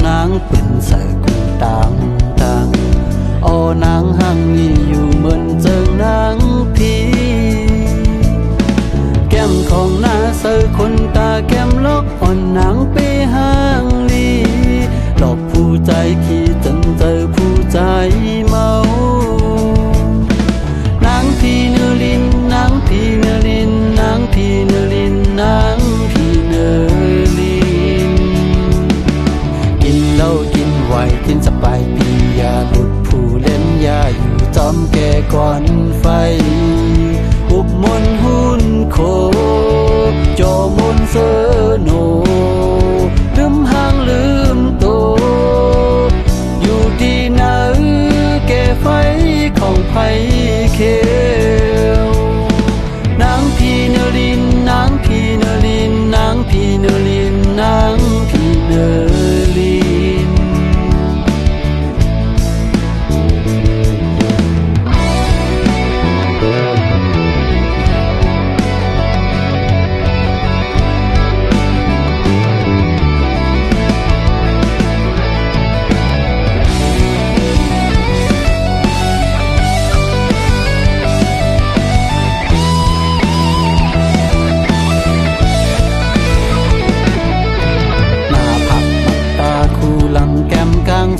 นางเป็นเสือกูต่างโอ้นางหังนี่อยู่เหมือนเจิงนางพีแก้มของหน้าเสือคนตาแก้มลอกอ่อนนางไปห้างลีหลอกผู้ใจขี้จนเจอผู้ใจเมานางพีเนลินนางพีเนลินนางพีเนลินนางพีเนลินกินเหล้ากินไวน์กินสบายปีอย่าหลุดผู้เล่นอย่าอยู่จอมแก่ก่อนไฟอุบมนหุ่นโคจอมนเสโนลืมห่างลืมโตอยู่ดีนะแก่ไฟของไผเขียวนางพีเนลินนางพีเนลินนางพีเนลินนางพีเนลิน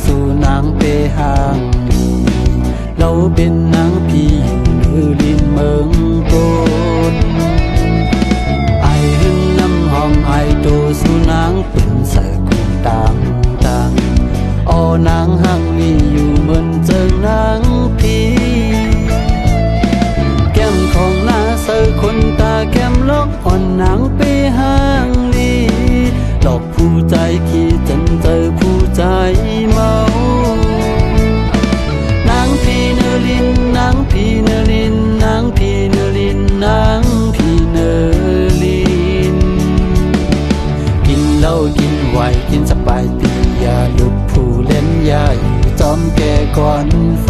สู่นางเปห่างเราเป็นนางพี่อยู่ลือลินเมืองโตนไอหึงน้ำหอมไอโตสู่นางเป็นเสือกูต่างอ้อนางห่างนี่อยู่เหมือนเจิงนางพี่แก้มของหน้าเสือคนตาแก้มลอกอ่อนนางไปห่างลีหลอกผู้ใจขี้จนเจอผู้ใจเมานางพีเนลินนางพีเนลินนางพีเนลินนางพีเนลินกินเหล้ากินไวน์กินสบายปีอย่าหลุดผู้เล่นอย่าอยู่จอมแก่ก่อนไฟ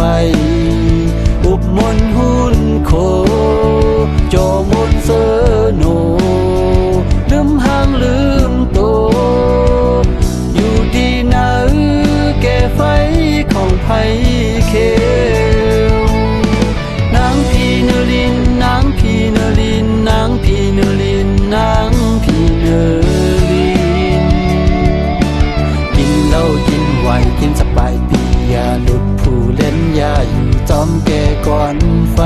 อุบมนหุ่นโคโจมนเสโนลืมห่างลืมโตอยู่ดีนะแก่ไฟของไผเขียวนางพีเนลินนางพีเนลินนางพีเนลินนางพีเนลินกินเหล้ากินไวน์กินสบายปีอย่าหลุดผู้เล่นอย่าอยู่จอมแก่ก่อนไฟ